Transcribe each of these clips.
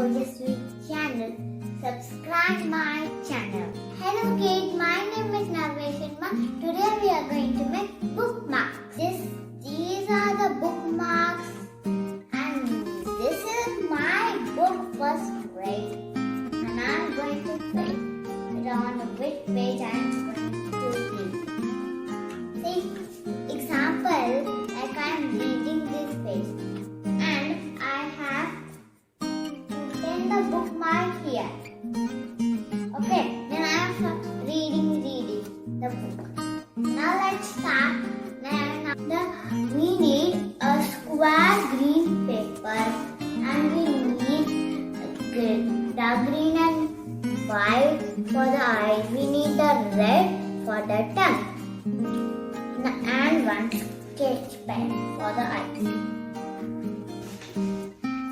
ojaswi channel. Subscribe my channel. Hello kids, my name is Navya. Today we are going to make bookmarks. These are the bookmarks and this is my book first grade and I am going to write it on which page I am going to read. See, example, like I am reading this page and I have written the bookmark here. Okay, then I am reading the book. Now let's start. We need a square green paper and we need the green and white for the eyes. We need the red for the tongue and one sketch pen for the eyes.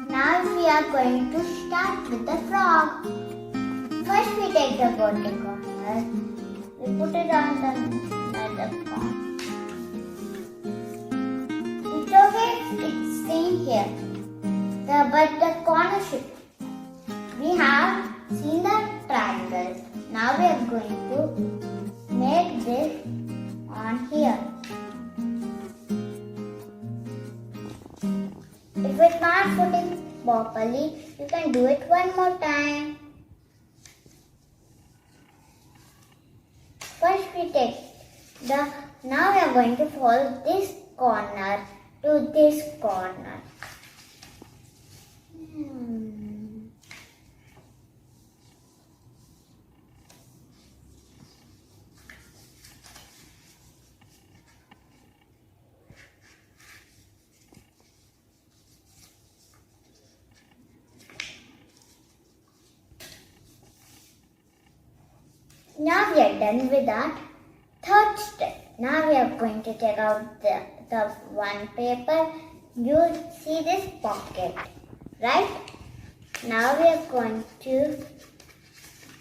Now we are going to start with the frog. First we take the bottom corner, we put it on the other corner. It's okay, it's staying here. But the corner should. We have seen the triangle. Now we are going to make this on here. If it's not putting properly, you can do it one more time. First we take now we are going to fold this corner to this corner. Now we are done with that third step. Now we are going to take out the one paper. You see this pocket, right? Now we are going to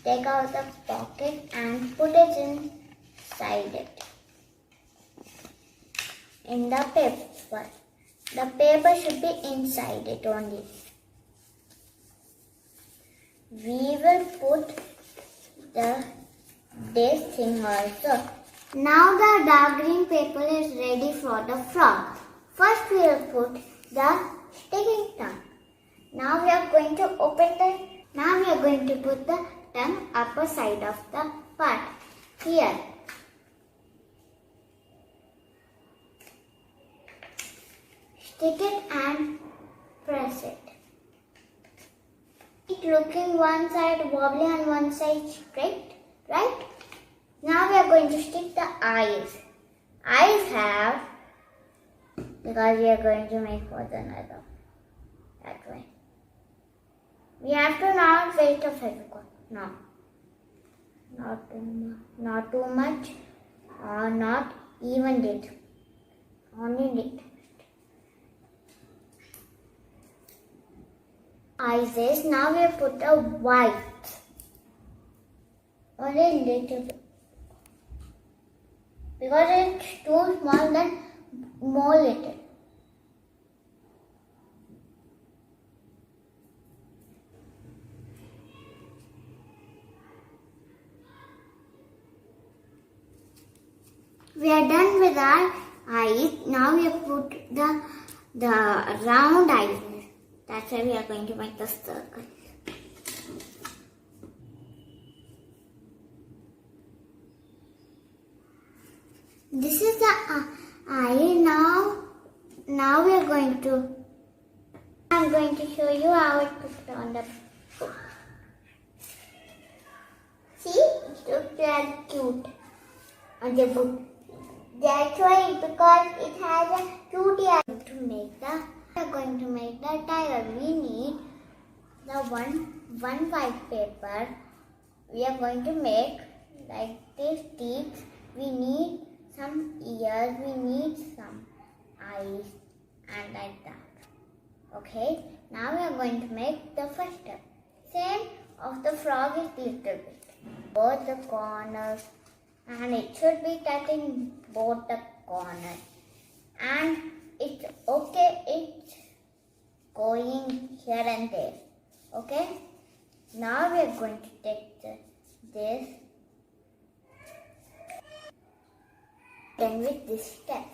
take out the pocket and put it inside it. In the paper. The paper should be inside it only. We will put this thing also. Now the dark green paper is ready for the frog. First we will put the sticking tongue. Now we are going to put the tongue upper side of the part here. Stick it and press it. Keep looking one side wobbly and one side straight, right? Now we are going to stick the eyes. Eyes have, because we are going to make for the another. That way. We have to not waste of Fevicol. No. Not too much. Or not even little. Only little. Eyes is, now we put a white. Only little bit. Because it's too small, then more little. We are done with our eyes. Now we have put the round eyes. That's why we are going to make the circle. This is the eye. Now we are going to. I'm going to show you how it put on the book. See, it looks very cute on the book. That's why, because it has a cutie eye. We are going to make the tiger. We need the one white paper. We are going to make like this teeth. We need some ears, we need some eyes and like that. Okay, now we are going to make the first step. Same of the frog is little bit. Both the corners and it should be touching both the corners. And it's okay, it's going here and there. Okay? Now we are going to take this. Then with this step.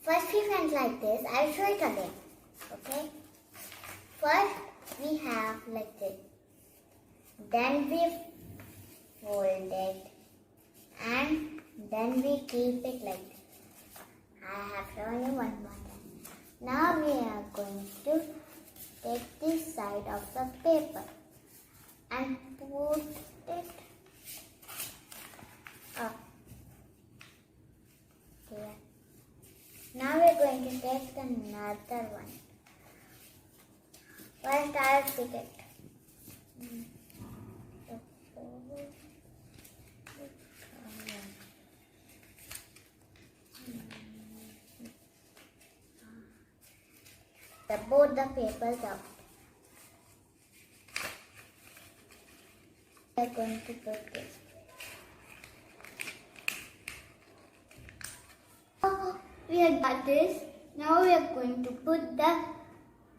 First we went like this. I'll show it again. Okay? First we have like this. Then we fold it. And then we keep it like this. I have shown you one more time. Now we are going to take this side of the paper and put it up here. Now we are going to take another one. First I'll pick it. Both the papers out. We are going to put this. We have got this. Now we are going to put the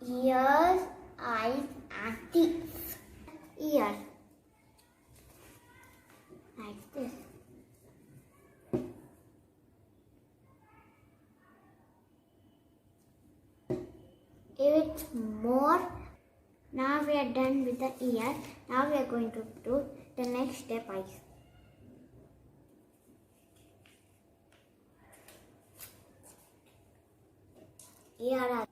ears, eyes and teeth. Ears. Like this. If it's more, now we are done with the ears. Now we are going to do the next step, eyes. Here are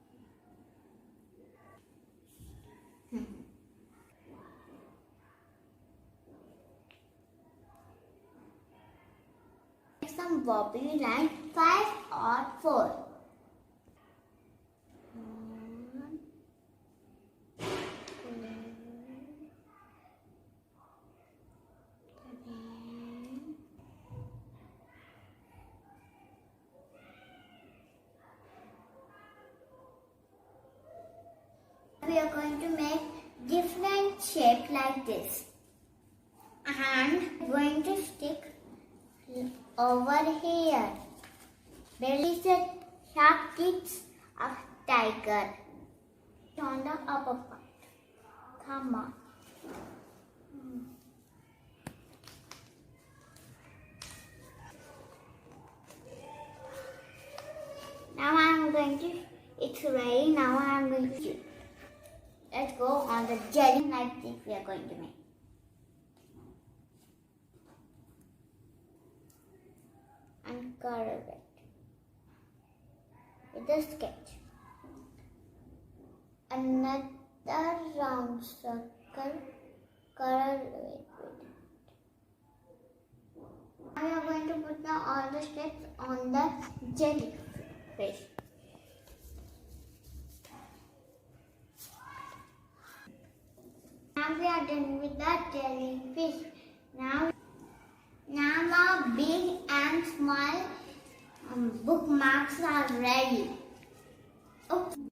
some wobbly line 5 or 4. We are going to make different shape like this and going to stick over here. There is a sharp teeth of tiger on the upper part. Come on. Now I am going to, it's ready, now I am going to let's go on the jelly like this we are going to make. And color it with a sketch. Another round circle, color it with it. Now we are going to put all the steps on the jellyfish. Now we are done with the jellyfish. Now our big and small bookmarks are ready. Oops.